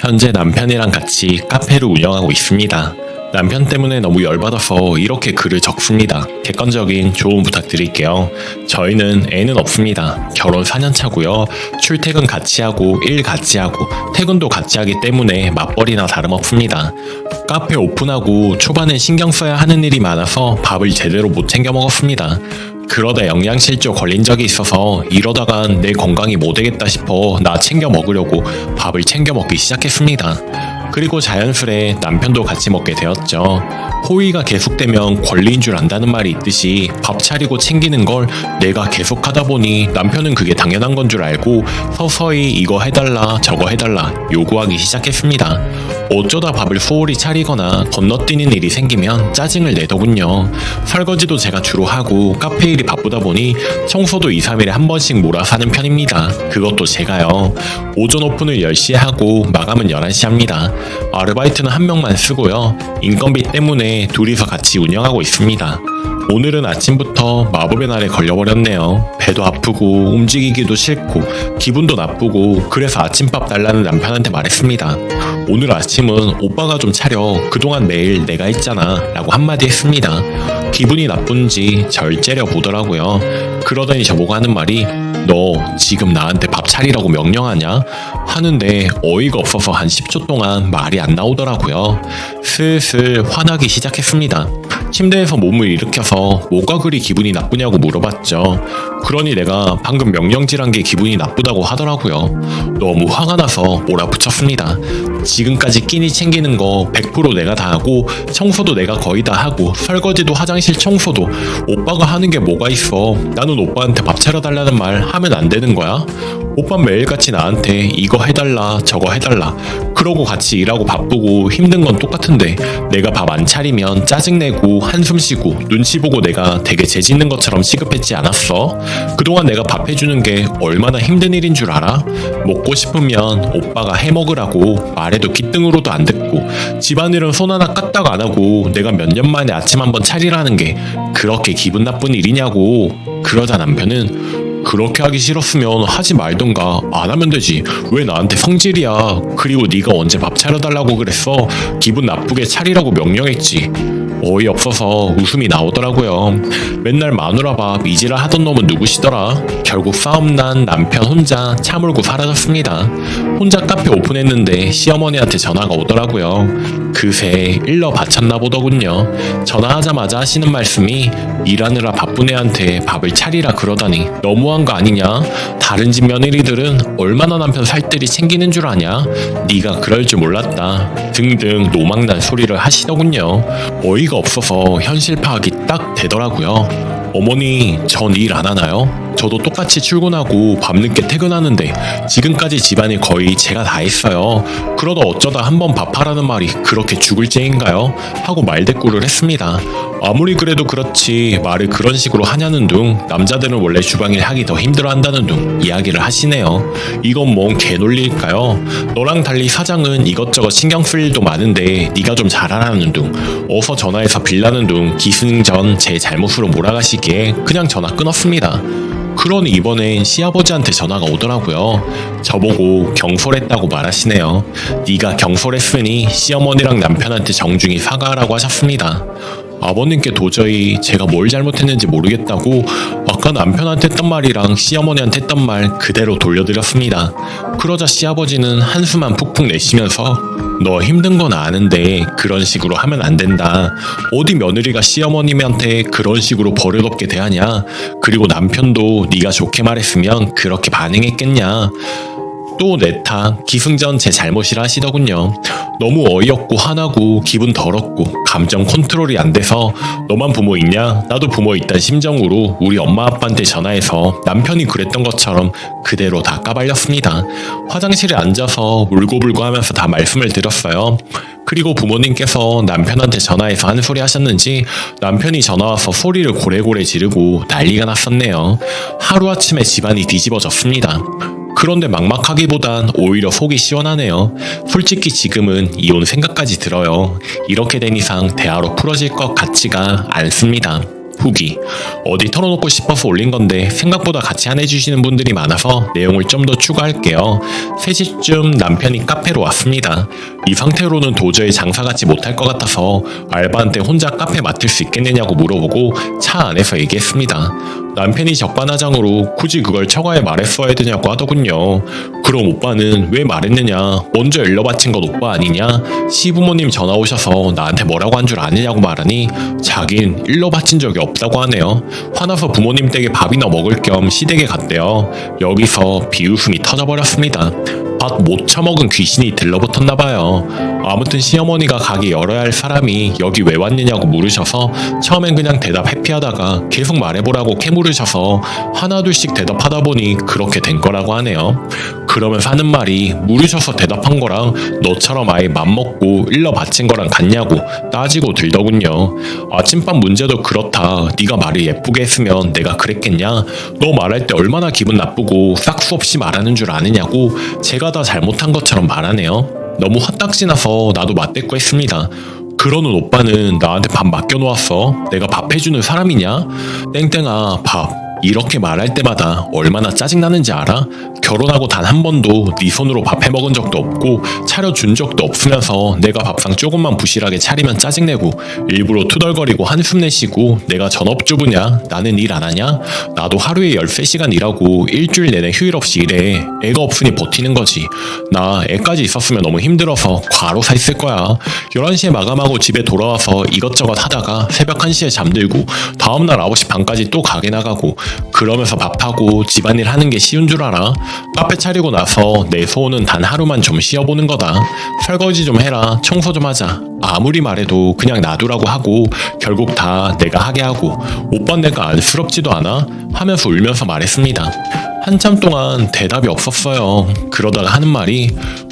현재 남편이랑 같이 카페를 운영하고 있습니다. 남편 때문에 너무 열받아서 이렇게 글을 적습니다. 객관적인 조언 부탁드릴게요. 저희는 애는 없습니다. 결혼 4년 차고요. 출퇴근 같이 하고 일 같이 하고 퇴근도 같이 하기 때문에 맞벌이나 다름없습니다. 카페 오픈하고 초반엔 신경 써야 하는 일이 많아서 밥을 제대로 못 챙겨 먹었습니다. 그러다 영양실조 걸린 적이 있어서 이러다간 내 건강이 못 되겠다 싶어 나 챙겨 먹으려고 밥을 챙겨 먹기 시작했습니다. 그리고 자연스레 남편도 같이 먹게 되었죠. 호의가 계속되면 권리인 줄 안다는 말이 있듯이 밥 차리고 챙기는 걸 내가 계속 하다 보니 남편은 그게 당연한 건 줄 알고 서서히 이거 해달라 저거 해달라 요구하기 시작했습니다. 어쩌다 밥을 소홀히 차리거나 건너뛰는 일이 생기면 짜증을 내더군요. 설거지도 제가 주로 하고 카페 일이 바쁘다 보니 청소도 2, 3일에 한 번씩 몰아서 하는 편입니다. 그것도 제가요. 오전 오픈을 10시에 하고 마감은 11시 합니다. 아르바이트는 한 명만 쓰고요. 인건비 때문에 둘이서 같이 운영하고 있습니다. 오늘은 아침부터 마법의 날에 걸려버렸네요. 배도 아프고 움직이기도 싫고 기분도 나쁘고 그래서 아침밥 달라는 남편한테 말했습니다. 오늘 아침은 오빠가 좀 차려. 그동안 매일 내가 했잖아 라고 한마디 했습니다. 기분이 나쁜지 절 째려보더라고요. 그러더니 저보고 하는 말이 너 지금 나한테 밥 차리라고 명령하냐? 하는데 어이가 없어서 한 10초 동안 말이 안 나오더라고요. 슬슬 화나기 시작했습니다. 침대에서 몸을 일으켜서 뭐가 그리 기분이 나쁘냐고 물어봤죠. 그러니 내가 방금 명령질한 게 기분이 나쁘다고 하더라고요. 너무 화가 나서 몰아붙였습니다. 지금까지 끼니 챙기는 거 100% 내가 다 하고 청소도 내가 거의 다 하고 설거지도 화장실 청소도 오빠가 하는 게 뭐가 있어. 나는 오빠한테 밥 차려달라는 말 하면 안 되는 거야? 오빤 매일같이 나한테 이거 해달라 저거 해달라 그러고 같이 일하고 바쁘고 힘든 건 똑같은데 내가 밥 안 차리면 짜증내고 한숨 쉬고 눈치 보고 내가 되게 죄짓는 것처럼 취급했지 않았어? 그동안 내가 밥 해주는 게 얼마나 힘든 일인 줄 알아? 먹고 싶으면 오빠가 해먹으라고 말해도 귓등으로도 안 듣고 집안일은 손 하나 까딱 안 하고 내가 몇 년 만에 아침 한번 차리라는 게 그렇게 기분 나쁜 일이냐고. 그러자 남편은 그렇게 하기 싫었으면 하지 말던가 안 하면 되지 왜 나한테 성질이야. 그리고 네가 언제 밥 차려달라고 그랬어. 기분 나쁘게 차리라고 명령했지. 어이없어서 웃음이 나오더라고요. 맨날 마누라밥 이지랄 하던 놈은 누구시더라. 결국 싸움난 남편 혼자 차물고 사라졌습니다. 혼자 카페 오픈했는데 시어머니한테 전화가 오더라고요. 그새 일러 바쳤나 보더군요. 전화하자마자 하시는 말씀이 일하느라 바쁜 애한테 밥을 차리라 그러다니 너무한 거 아니냐. 다른 집 며느리들은 얼마나 남편 살뜰히 챙기는 줄 아냐. 네가 그럴 줄 몰랐다 등등 노망난 소리를 하시더군요. 어이가 없어서 현실 파악이 딱 되더라고요. 어머니, 전 일 안 하나요? 저도 똑같이 출근하고 밤늦게 퇴근하는데 지금까지 집안일 거의 제가 다 했어요. 그러다 어쩌다 한번 밥하라는 말이 그렇게 죽을 죄인가요? 하고 말대꾸를 했습니다. 아무리 그래도 그렇지 말을 그런 식으로 하냐는 둥 남자들은 원래 주방일 하기 더 힘들어한다는 둥 이야기를 하시네요. 이건 뭔 개논리일까요? 너랑 달리 사장은 이것저것 신경 쓸 일도 많은데 네가 좀 잘하라는 둥 어서 전화해서 빌라는 둥 기승전 제 잘못으로 몰아가시기에 그냥 전화 끊었습니다. 그러니 이번엔 시아버지한테 전화가 오더라고요. 저보고 경솔했다고 말하시네요. 네가 경솔했으니 시어머니랑 남편한테 정중히 사과하라고 하셨습니다. 아버님께 도저히 제가 뭘 잘못했는지 모르겠다고 아까 남편한테 했던 말이랑 시어머니한테 했던 말 그대로 돌려드렸습니다. 그러자 시아버지는 한숨만 푹푹 내쉬면서 너 힘든 건 아는데 그런 식으로 하면 안 된다. 어디 며느리가 시어머님한테 그런 식으로 버릇없게 대하냐. 그리고 남편도 네가 좋게 말했으면 그렇게 반응했겠냐. 또 내 탓, 기승전 제 잘못이라 하시더군요. 너무 어이없고 화나고 기분 더럽고 감정 컨트롤이 안 돼서 너만 부모 있냐? 나도 부모 있다는 심정으로 우리 엄마 아빠한테 전화해서 남편이 그랬던 것처럼 그대로 다 까발렸습니다. 화장실에 앉아서 울고불고 하면서 다 말씀을 드렸어요. 그리고 부모님께서 남편한테 전화해서 한 소리 하셨는지 남편이 전화와서 소리를 고래고래 지르고 난리가 났었네요. 하루아침에 집안이 뒤집어졌습니다. 그런데 막막하기보단 오히려 속이 시원하네요. 솔직히 지금은 이혼 생각까지 들어요. 이렇게 된 이상 대화로 풀어질 것 같지가 않습니다. 후기. 어디 털어놓고 싶어서 올린 건데 생각보다 같이 안 해주시는 분들이 많아서 내용을 좀 더 추가할게요. 3시쯤 남편이 카페로 왔습니다. 이 상태로는 도저히 장사같이 못할 것 같아서 알바한테 혼자 카페 맡을 수 있겠느냐고 물어보고 차 안에서 얘기했습니다. 남편이 적반하장으로 굳이 그걸 처가에 말했어야 되냐고 하더군요. 그럼 오빠는 왜 말했느냐? 먼저 일러 바친 건 오빠 아니냐? 시부모님 전화 오셔서 나한테 뭐라고 한 줄 아느냐고 말하니 자긴 일러 바친 적이 없다고 하네요. 화나서 부모님 댁에 밥이나 먹을 겸 시댁에 갔대요. 여기서 비웃음이 터져버렸습니다. 밥 못 처먹은 귀신이 들러붙었나봐요. 아무튼 시어머니가 가게 열어야 할 사람이 여기 왜 왔느냐고 물으셔서 처음엔 그냥 대답 회피하다가 계속 말해보라고 캐물으셔서 하나둘씩 대답하다 보니 그렇게 된 거라고 하네요. 그러면서 하는 말이 물으셔서 대답한 거랑 너처럼 아예 맘먹고 일러 바친 거랑 같냐고 따지고 들더군요. 아침밥 문제도 그렇다. 네가 말을 예쁘게 했으면 내가 그랬겠냐? 너 말할 때 얼마나 기분 나쁘고 싹수 없이 말하는 줄 아느냐고 제가 다 잘못한 것처럼 말하네요. 너무 화딱지 나서 나도 맞대꾸 했습니다. 그러는 오빠는 나한테 밥 맡겨놓았어. 내가 밥 해주는 사람이냐? 땡땡아 밥. 이렇게 말할 때마다 얼마나 짜증나는지 알아? 결혼하고 단 한 번도 네 손으로 밥 해먹은 적도 없고 차려준 적도 없으면서 내가 밥상 조금만 부실하게 차리면 짜증내고 일부러 투덜거리고 한숨 내쉬고 내가 전업주부냐? 나는 일 안 하냐? 나도 하루에 13시간 일하고 일주일 내내 휴일 없이 일해. 애가 없으니 버티는 거지. 나 애까지 있었으면 너무 힘들어서 과로사 했을 거야. 11시에 마감하고 집에 돌아와서 이것저것 하다가 새벽 1시에 잠들고 다음날 9시 반까지 또 가게 나가고 그러면서 밥하고 집안일 하는 게 쉬운 줄 알아? 카페 차리고 나서 내 소원은 단 하루만 좀 쉬어보는 거다. 설거지 좀 해라. 청소 좀 하자. 아무리 말해도 그냥 놔두라고 하고 결국 다 내가 하게 하고 오빠 내가 안쓰럽지도 않아? 하면서 울면서 말했습니다. 한참 동안 대답이 없었어요. 그러다가 하는 말이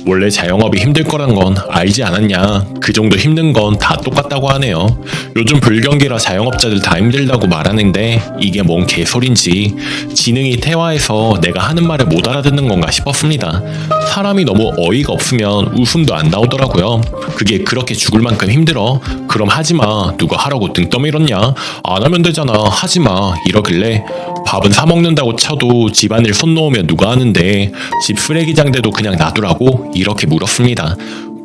원래 자영업이 힘들 거란 건 알지 않았냐. 그 정도 힘든 건 다 똑같다고 하네요. 요즘 불경기라 자영업자들 다 힘들다고 말하는데 이게 뭔 개소린지 지능이 퇴화해서 내가 하는 말을 못 알아듣는 건가 싶었습니다. 사람이 너무 어이가 없으면 웃음도 안 나오더라고요. 그게 그렇게 죽을 만큼 힘들어? 그럼 하지마. 누가 하라고 등 떠밀었냐? 안 하면 되잖아. 하지마. 이러길래 밥은 사 먹는다고 쳐도 집안일 손 놓으면 누가 하는데 집 쓰레기장대도 그냥 놔두라고? 이렇게 물었습니다.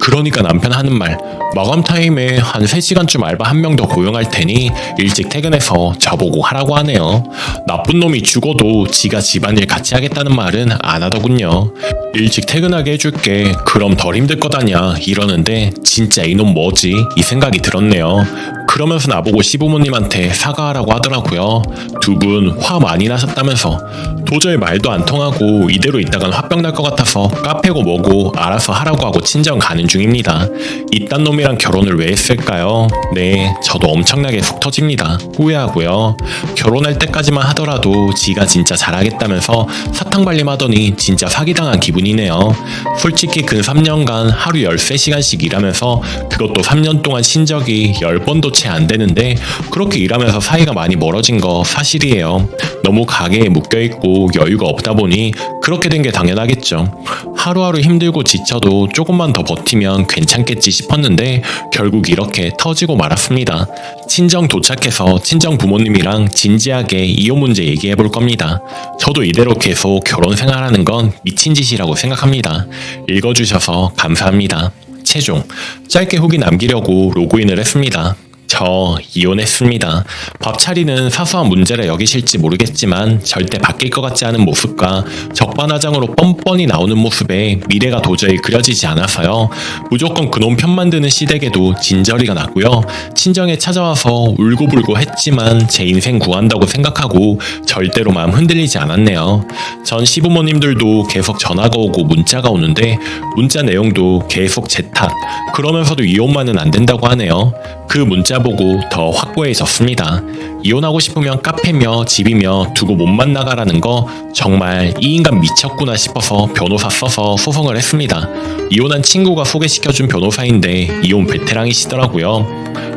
그러니까 남편 하는 말 마감 타임에 한 3시간쯤 알바 한 명 더 고용할 테니 일찍 퇴근해서 저보고 하라고 하네요. 나쁜 놈이 죽어도 지가 집안일 같이 하겠다는 말은 안 하더군요. 일찍 퇴근하게 해줄게. 그럼 덜 힘들 거다냐 이러는데 진짜 이놈 뭐지? 이 생각이 들었네요. 그러면서 나보고 시부모님한테 사과하라고 하더라고요. 두 분 화 많이 나셨다면서. 도저히 말도 안 통하고 이대로 있다간 화병 날 것 같아서 카페고 뭐고 알아서 하라고 하고 친정 가는 중입니다. 이딴 놈이랑 결혼을 왜 했을까요? 네, 저도 엄청나게 속 터집니다. 후회하고요. 결혼할 때까지만 하더라도 지가 진짜 잘하겠다면서 사탕발림 하더니 진짜 사기당한 기분이네요. 솔직히 근 3년간 하루 13시간씩 일하면서 그것도 3년 동안 쉰 적이 10번도 채 안 되는데 그렇게 일하면서 사이가 많이 멀어진 거 사실이에요. 너무 가게에 묶여있고 여유가 없다 보니 그렇게 된 게 당연하겠죠. 하루하루 힘들고 지쳐도 조금만 더 버티면 괜찮겠지 싶었는데 결국 이렇게 터지고 말았습니다. 친정 도착해서 친정 부모님이랑 진지하게 이혼 문제 얘기해 볼 겁니다. 저도 이대로 계속 결혼 생활하는 건 미친 짓이라고 생각합니다. 읽어주셔서 감사합니다. 최종 짧게 후기 남기려고 로그인을 했습니다. 저 이혼했습니다. 밥 차리는 사소한 문제라 여기실지 모르겠지만 절대 바뀔 것 같지 않은 모습과 적반하장으로 뻔뻔히 나오는 모습에 미래가 도저히 그려지지 않아서요. 무조건 그놈 편만 드는 시댁에도 진저리가 났고요. 친정에 찾아와서 울고불고 했지만 제 인생 구한다고 생각하고 절대로 마음 흔들리지 않았네요. 전 시부모님들도 계속 전화가 오고 문자가 오는데 문자 내용도 계속 제 탓. 그러면서도 이혼만은 안 된다고 하네요. 그 문자 보고 더 확고해졌습니다. 이혼하고 싶으면 카페며 집이며 두고 몸만 나가라는 거 정말 이 인간 미쳤구나 싶어서 변호사 써서 소송을 했습니다. 이혼한 친구가 소개시켜준 변호사인데 이혼 베테랑이시더라고요.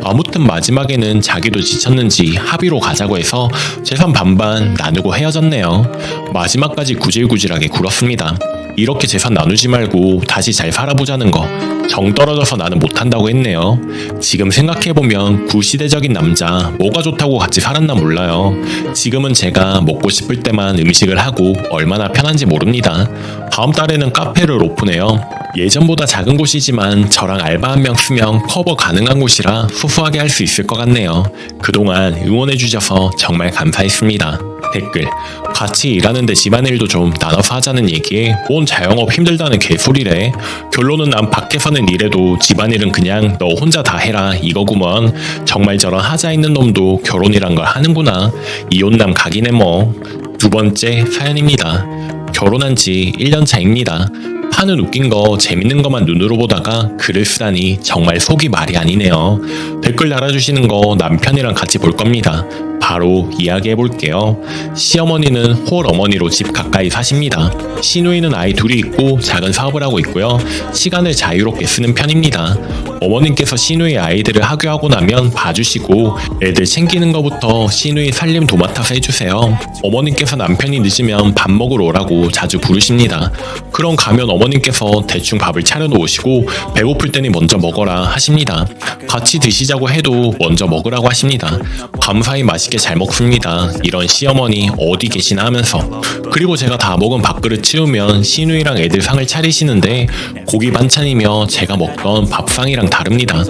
아무튼 마지막에는 자기도 지쳤는지 합의로 가자고 해서 재산 반반 나누고 헤어졌네요. 마지막까지 구질구질하게 굴었습니다. 이렇게 재산 나누지 말고 다시 잘 살아보자는 거 정 떨어져서 나는 못한다고 했네요. 지금 생각해보면 구시대적인 남자 뭐가 좋다고 같이 살았나 몰라요. 지금은 제가 먹고 싶을 때만 음식을 하고 얼마나 편한지 모릅니다. 다음 달에는 카페를 오픈해요. 예전보다 작은 곳이지만 저랑 알바 한 명 쓰면 커버 가능한 곳이라 후후하게 할 수 있을 것 같네요. 그동안 응원해주셔서 정말 감사했습니다. 댓글: 같이 일하는데 집안일도 좀 나눠서 하자는 얘기에 뭔 자영업 힘들다는 개소리래. 결론은 난 밖에서는 일해도 집안일은 그냥 너 혼자 다 해라 이거구먼. 정말 저런 하자 있는 놈도 결혼이란 걸 하는구나. 이혼남 각이네 뭐. 두 번째 사연입니다. 결혼한 지 1년 차입니다. 하는 웃긴 거 재밌는 것만 눈으로 보다가 글을 쓰다니 정말 속이 말이 아니네요. 댓글 달아주시는 거 남편이랑 같이 볼 겁니다. 바로 이야기해볼게요. 시어머니는 홀어머니로 집 가까이 사십니다. 시누이는 아이 둘이 있고 작은 사업을 하고 있고요. 시간을 자유롭게 쓰는 편입니다. 어머님께서 시누이 아이들을 학교하고 나면 봐주시고 애들 챙기는 것부터 시누이 살림 도맡아서 해주세요. 어머님께서 남편이 늦으면 밥 먹으러 오라고 자주 부르십니다. 그럼 가면 어머님께서 대충 밥을 차려놓으시고 배고플 때니 먼저 먹어라 하십니다. 같이 드시자고 해도 먼저 먹으라고 하십니다. 감사히 맛있게 잘 먹습니다. 이런 시어머니 어디 계시나 하면서. 그리고 제가 다 먹은 밥그릇 치우면 시누이랑 애들 상을 차리시는데 고기 반찬이며 제가 먹던 밥상이랑 다릅니다.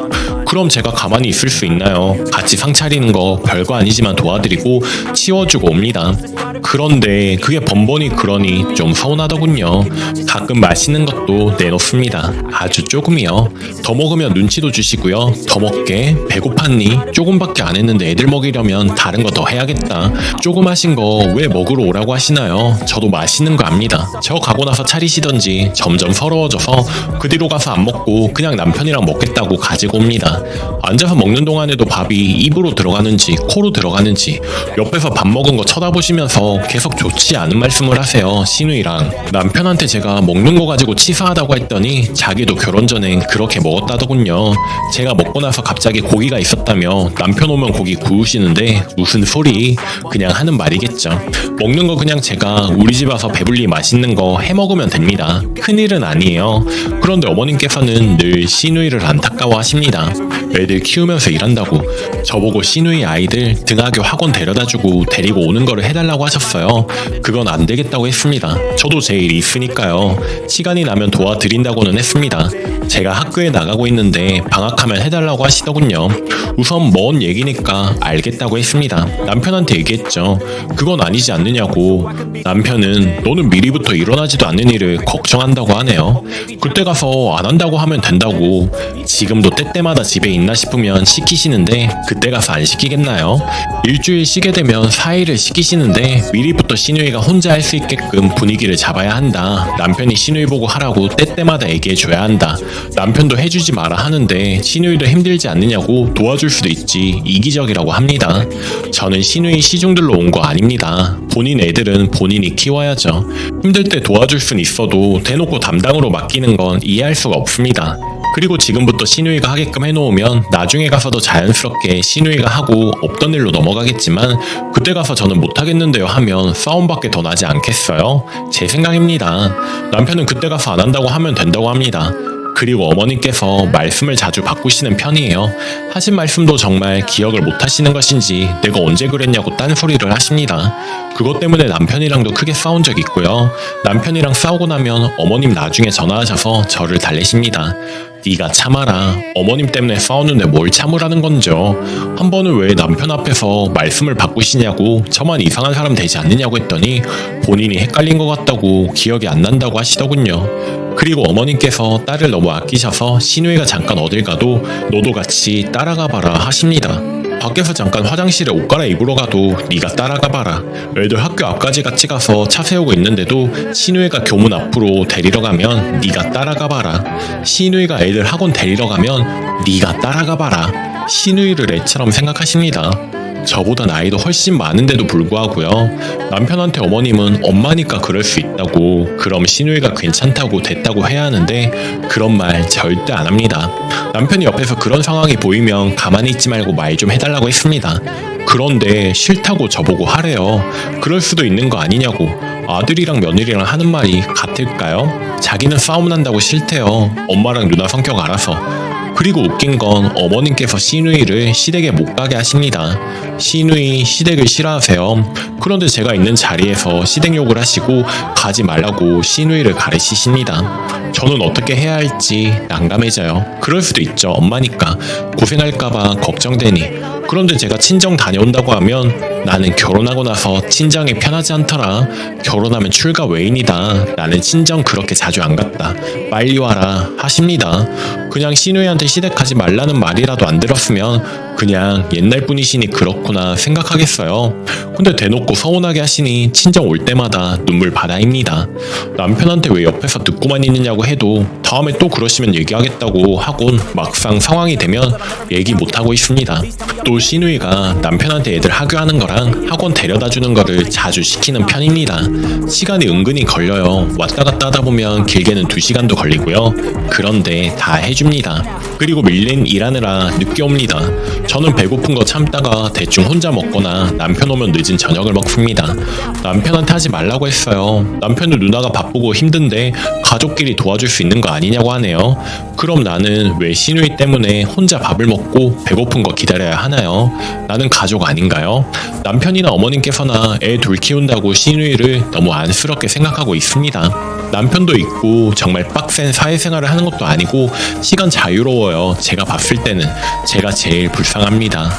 그럼 제가 가만히 있을 수 있나요? 같이 상 차리는 거 별거 아니지만 도와드리고 치워주고 옵니다. 그런데 그게 번번이 그러니 좀 서운하더군요. 가끔 맛있는 것도 내놓습니다. 아주 조금이요. 더 먹으면 눈치도 주시고요. 더 먹게? 배고팠니? 조금밖에 안 했는데 애들 먹이려면 다른 거 더 해야겠다. 조그마신 거 왜 먹으러 오라고 하시나요? 저도 맛있는 거 압니다. 저 가고 나서 차리시던지 점점 서러워져서 그 뒤로 가서 안 먹고 그냥 남편이랑 먹겠다고 가지고 옵니다. 앉아서 먹는 동안에도 밥이 입으로 들어가는지 코로 들어가는지 옆에서 밥 먹은 거 쳐다보시면서 계속 좋지 않은 말씀을 하세요. 시누이랑. 남편한테 제가 먹는 거 가지고 치사하다고 했더니 자기도 결혼 전엔 그렇게 먹었다더군요. 제가 먹고 나서 갑자기 고기가 있었다며 남편 오면 고기 구우시는데 무슨 소리. 그냥 하는 말이겠죠. 먹는 거 그냥 제가 우리 집 와서 배불리 맛있는 거 해먹으면 됩니다. 큰일은 아니에요. 그런데 어머님께서는 늘 시누이를 안타까워 하십니다. 애들 키우면서 일한다고 저보고 시누이 아이들 등하교 학원 데려다주고 데리고 오는 거를 해달라고 하셨어요. 그건 안 되겠다고 했습니다. 저도 제 일이 있으니까요. 시간이 나면 도와드린다고는 했습니다. 제가 학교에 나가고 있는데 방학하면 해달라고 하시더군요. 우선 먼 얘기니까 알겠다고 했습니다. 남편한테 얘기했죠. 그건 아니지 않느냐고. 남편은 너는 미리부터 일어나지도 않는 일을 걱정한다고 하네요. 그때 가서 안 한다고 하면 된다고. 지금도 때때마다 집에 있나 싶으면 시키시는데 그때 가서 안 시키겠나요? 일주일 쉬게 되면 4일을 시키시는데 미리부터 시누이가 혼자 할 수 있게끔 분위기를 잡아야 한다. 남편이 시누이 보고 하라고 때때마다 얘기해줘야 한다. 남편도 해주지 마라 하는데 시누이도 힘들지 않느냐고 도와줄 수도 있지. 이기적이라고 합니다. 저는 시누이 시중들로 온 거 아닙니다. 본인 애들은 본인이 키워야죠. 힘들 때 도와줄 순 있어도 대놓고 담당으로 맡기는 건 이해할 수가 없습니다. 그리고 지금부터 시누이가 하게끔 해놓으면 나중에 가서도 자연스럽게 시누이가 하고 없던 일로 넘어가겠지만 그때 가서 저는 못하겠는데요 하면 싸움밖에 더 나지 않겠어요? 제 생각입니다. 남편은 그때 가서 안 한다고 하면 된다고 합니다. 그리고 어머님께서 말씀을 자주 바꾸시는 편이에요. 하신 말씀도 정말 기억을 못 하시는 것인지 내가 언제 그랬냐고 딴소리를 하십니다. 그것 때문에 남편이랑도 크게 싸운 적 있고요. 남편이랑 싸우고 나면 어머님 나중에 전화하셔서 저를 달래십니다. 네가 참아라. 어머님 때문에 싸웠는데 뭘 참으라는 건죠. 한 번은 왜 남편 앞에서 말씀을 바꾸시냐고 저만 이상한 사람 되지 않느냐고 했더니 본인이 헷갈린 것 같다고 기억이 안 난다고 하시더군요. 그리고 어머님께서 딸을 너무 아끼셔서 시누이가 잠깐 어딜 가도 너도 같이 따라가봐라 하십니다. 밖에서 잠깐 화장실에 옷 갈아입으러 가도 네가 따라가봐라. 애들 학교 앞까지 같이 가서 차 세우고 있는데도 시누이가 교문 앞으로 데리러 가면 네가 따라가봐라. 시누이가 애들 학원 데리러 가면 네가 따라가봐라. 시누이를 애처럼 생각하십니다. 저보다 나이도 훨씬 많은데도 불구하고요. 남편한테 어머님은 엄마니까 그럴 수 있다고, 그럼 시누이가 괜찮다고 됐다고 해야 하는데 그런 말 절대 안 합니다. 남편이 옆에서 그런 상황이 보이면 가만히 있지 말고 말 좀 해달라고 했습니다. 그런데 싫다고 저보고 하래요. 그럴 수도 있는 거 아니냐고. 아들이랑 며느리랑 하는 말이 같을까요? 자기는 싸움 난다고 싫대요. 엄마랑 누나 성격 알아서. 그리고 웃긴 건 어머님께서 시누이를 시댁에 못 가게 하십니다. 시누이 시댁을 싫어하세요. 그런데 제가 있는 자리에서 시댁 욕을 하시고 가지 말라고 시누이를 가르치십니다. 저는 어떻게 해야 할지 난감해져요. 그럴 수도 있죠. 엄마니까 고생할까봐 걱정되니. 그런데 제가 친정 다녀온다고 하면 나는 결혼하고 나서 친정이 편하지 않더라. 결혼하면 출가 외인이다. 나는 친정 그렇게 자주 안 갔다. 빨리 와라 하십니다. 그냥 시누이한테 시댁 가지 말라는 말이라도 안 들었으면 그냥 옛날 분이시니 그렇구나 생각하겠어요. 근데 대놓고 서운하게 하시니 친정 올 때마다 눈물 바다입니다. 남편한테 왜 옆에서 듣고만 있느냐고 해도 다음에 또 그러시면 얘기하겠다고 하곤 막상 상황이 되면 얘기 못하고 있습니다. 또 시누이가 남편한테 애들 학교하는 거랑 학원 데려다 주는 거를 자주 시키는 편입니다. 시간이 은근히 걸려요. 왔다 갔다 하다 보면 길게는 2시간도 걸리고요. 그런데 다 해줍니다. 그리고 밀린 일하느라 늦게 옵니다. 저는 배고픈 거 참다가 대충 혼자 먹거나 남편 오면 늦은 저녁을 먹습니다. 남편한테 하지 말라고 했어요. 남편도 누나가 바쁘고 힘든데 가족끼리 도와줄 수 있는 거 아니냐고 하네요. 그럼 나는 왜 시누이 때문에 혼자 밥을 먹고 배고픈 거 기다려야 하나요? 나는 가족 아닌가요? 남편이나 어머님께서나 애 둘 키운다고 시누이를 너무 안쓰럽게 생각하고 있습니다. 남편도 있고 정말 빡센 사회생활을 하는 것도 아니고 시간 자유로워요. 제가 봤을 때는 제가 제일 불쌍합니다.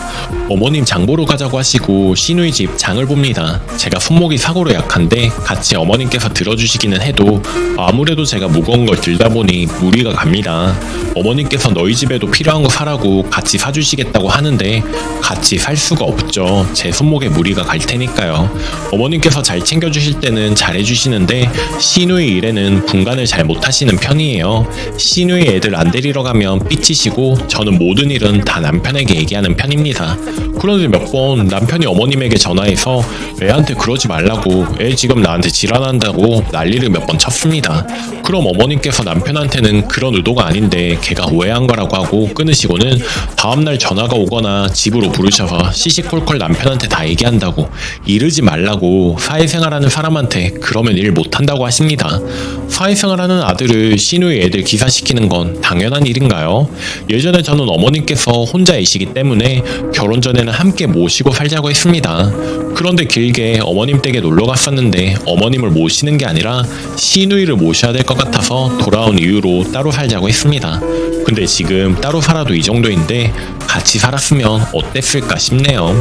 어머님 장 보러 가자고 하시고 시누이 집 장을 봅니다. 제가 손목이 사고로 약한데 같이 어머님께서 들어주시기는 해도 아무래도 제가 무거운 걸 들다 보니 무리가 갑니다. 어머님께서 너희 집에도 필요한 거 사라고 같이 사주시겠다고 하는데 같이 살 수가 없죠. 제 손목에 무리가 갈 테니까요. 어머님께서 잘 챙겨주실 때는 잘해주시는데 시누이 일에는 분간을 잘 못하시는 편이에요. 시누이 애들 안 데리러 가면 삐치시고 저는 모든 일은 다 남편에게 얘기하는 편입니다. 그런데 몇 번 남편이 어머님에게 전화해서 애한테 그러지 말라고 애 지금 나한테 지랄한다고 난리를 몇 번 쳤습니다. 그럼 어머님께서 남편한테는 그런 의도가 아닌데 걔가 오해한 거라고 하고 끊으시고는 다음날 전화가 오거나 집으로 부르셔서 시시콜콜 남편한테 다 얘기한다고 이러지 말라고 사회생활하는 사람한테 그러면 일 못한다고 하십니다. 사회생활하는 아들을 시누이 애들 기사시키는 건 당연한 일인가요? 예전에 저는 어머님께서 혼자이시기 때문에 결혼 전에는 함께 모시고 살자고 했습니다. 그런데 길게 어머님 댁에 놀러 갔었는데 어머님을 모시는 게 아니라 시누이를 모셔야 될 것 같아서 돌아온 이유로 따로 살자고 했습니다. 근데 지금 따로 살아도 이 정도인데 같이 살았으면 어땠을까 싶네요.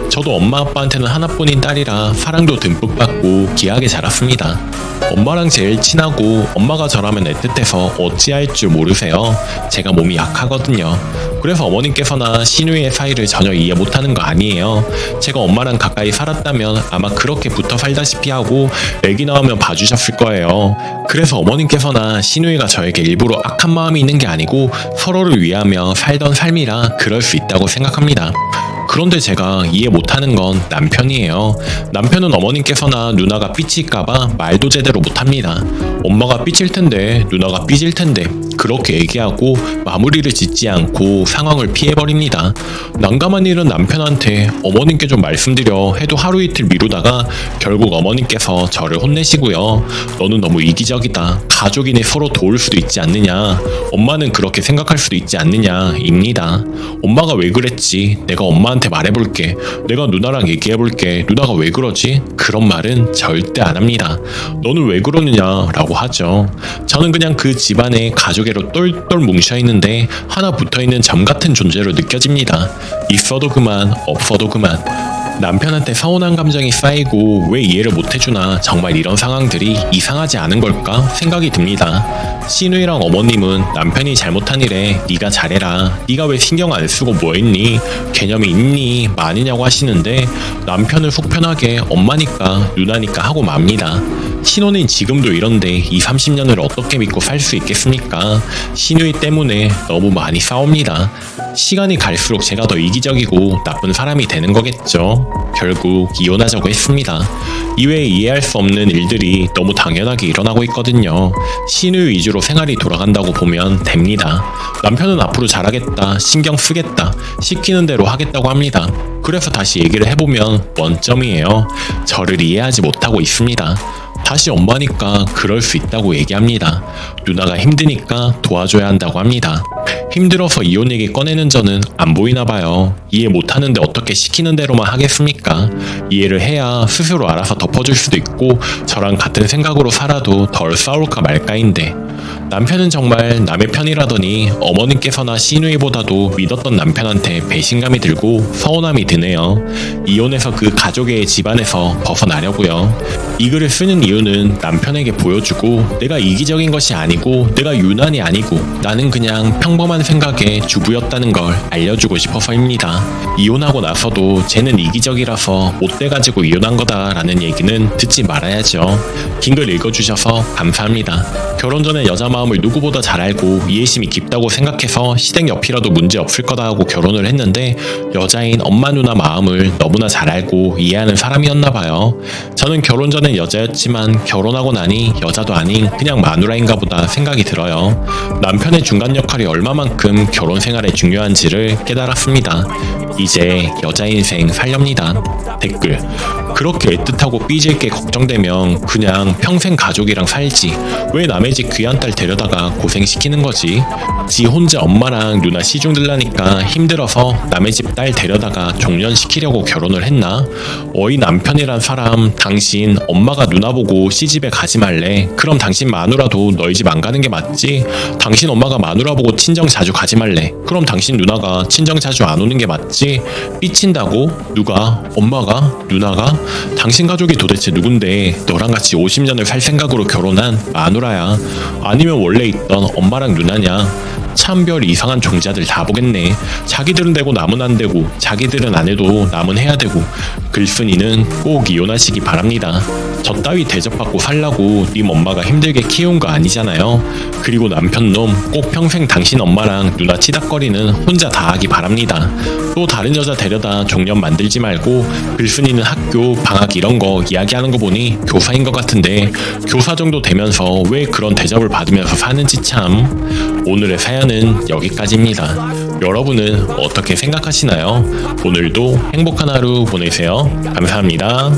저도 엄마 아빠한테는 하나뿐인 딸이라 사랑도 듬뿍 받고 귀하게 자랐습니다. 엄마랑 제일 친하고 엄마가 저라면 애틋해서 어찌할 줄 모르세요. 제가 몸이 약하거든요. 그래서 어머님께서나 시누이의 사이를 전혀 이해 못하는 거 아니에요. 제가 엄마랑 가까이 살았다면 아마 그렇게 붙어 살다시피 하고 애기 나오면 봐주셨을 거예요. 그래서 어머님께서나 시누이가 저에게 일부러 악한 마음이 있는 게 아니고 서로를 위하며 살던 삶이라 그럴 수 있다고 생각합니다. 그런데 제가 이해 못하는 건 남편이에요. 남편은 어머님께서나 누나가 삐칠까봐 말도 제대로 못합니다. 엄마가 삐칠 텐데 누나가 삐질 텐데 그렇게 얘기하고 마무리를 짓지 않고 상황을 피해버립니다. 난감한 일은 남편한테 어머님께 좀 말씀드려 해도 하루 이틀 미루다가 결국 어머님께서 저를 혼내시고요. 너는 너무 이기적이다. 가족이니 서로 도울 수도 있지 않느냐. 엄마는 그렇게 생각할 수도 있지 않느냐 입니다. 엄마가 왜 그랬지? 내가 엄마한테 말해볼게. 내가 누나랑 얘기해볼게. 누나가 왜 그러지? 그런 말은 절대 안 합니다. 너는 왜 그러느냐 라고 하죠. 저는 그냥 그 집안의 가족애로 똘똘 뭉쳐있는데 하나 붙어있는 점 같은 존재로 느껴집니다. 있어도 그만 없어도 그만. 남편한테 서운한 감정이 쌓이고 왜 이해를 못해주나 정말 이런 상황들이 이상하지 않은 걸까 생각이 듭니다. 시누이랑 어머님은 남편이 잘못한 일에 네가 잘해라, 네가 왜 신경 안 쓰고 뭐 했니, 개념이 있니 많으냐고 하시는데 남편을 속 편하게 엄마니까 누나니까 하고 맙니다. 신혼인 지금도 이런데 20-30년을 어떻게 믿고 살 수 있겠습니까? 시누이 때문에 너무 많이 싸웁니다. 시간이 갈수록 제가 더 이기적이고 나쁜 사람이 되는 거겠죠. 결국 이혼하자고 했습니다. 이외에 이해할 수 없는 일들이 너무 당연하게 일어나고 있거든요. 시누이 위주로 생활이 돌아간다고 보면 됩니다. 남편은 앞으로 잘하겠다, 신경 쓰겠다, 시키는 대로 하겠다고 합니다. 그래서 다시 얘기를 해보면 원점이에요. 저를 이해하지 못하고 있습니다. 다시 엄마니까 그럴 수 있다고 얘기합니다. 누나가 힘드니까 도와줘야 한다고 합니다. 힘들어서 이혼 얘기 꺼내는 저는 안 보이나 봐요. 이해 못하는데 어떻게 시키는 대로만 하겠습니까? 이해를 해야 스스로 알아서 덮어줄 수도 있고 저랑 같은 생각으로 살아도 덜 싸울까 말까인데 남편은 정말 남의 편이라더니 어머님께서나 시누이보다도 믿었던 남편한테 배신감이 들고 서운함이 드네요. 이혼해서 그 가족의 집안에서 벗어나려고요. 이 글을 쓰는 이유는 남편에게 보여주고 내가 이기적인 것이 아니고 내가 유난이 아니고 나는 그냥 평범한 생각의 주부였다는 걸 알려주고 싶어서입니다. 이혼하고 나서도 쟤는 이기적이라서 못돼가지고 이혼한 거다라는 얘기는 듣지 말아야죠. 긴 글 읽어주셔서 감사합니다. 결혼 전에 여자 마음을 누구보다 잘 알고 이해심이 깊다고 생각해서 시댁 옆이라도 문제 없을 거다 하고 결혼을 했는데 여자인 엄마 누나 마음을 너무나 잘 알고 이해하는 사람이었나 봐요. 저는 결혼 전엔 여자였지만 결혼하고 나니 여자도 아닌 그냥 마누라인가 보다 생각이 들어요. 남편의 중간 역할이 얼마만큼 결혼 생활에 중요한지를 깨달았습니다. 이제 여자 인생 살렵니다. 댓글: 그렇게 애틋하고 삐질 게 걱정되면 그냥 평생 가족이랑 살지 왜 남의 집 귀한 딸 데려다가 고생시키는 거지? 지 혼자 엄마랑 누나 시중 들라니까 힘들어서 남의 집 딸 데려다가 종년시키려고 결혼을 했나? 어이 남편이란 사람, 당신 엄마가 누나 보고 시집에 가지 말래. 그럼 당신 마누라도 너희 집 안 가는 게 맞지? 당신 엄마가 마누라 보고 친정 자주 가지 말래. 그럼 당신 누나가 친정 자주 안 오는 게 맞지? 삐친다고? 누가? 엄마가? 누나가? 당신 가족이 도대체 누군데 너랑 같이 50년을 살 생각으로 결혼한 마누라야? 아니면 원래 있던 엄마랑 누나냐? 참 별 이상한 종자들 다 보겠네. 자기들은 되고 남은 안 되고 자기들은 안 해도 남은 해야 되고. 글쓴이는 꼭 이혼하시기 바랍니다. 저 따위 대접받고 살라고 님 엄마가 힘들게 키운 거 아니잖아요. 그리고 남편놈 꼭 평생 당신 엄마랑 누나 치닥거리는 혼자 다 하기 바랍니다. 또 다른 여자 데려다 종년 만들지 말고. 글쓴이는 학교 방학 이런 거 이야기하는 거 보니 교사인 것 같은데 교사 정도 되면서 왜 그런 대접을 받으면서 사는지 참. 오늘의 사연은 여기까지입니다. 여러분은 어떻게 생각하시나요? 오늘도 행복한 하루 보내세요. 감사합니다.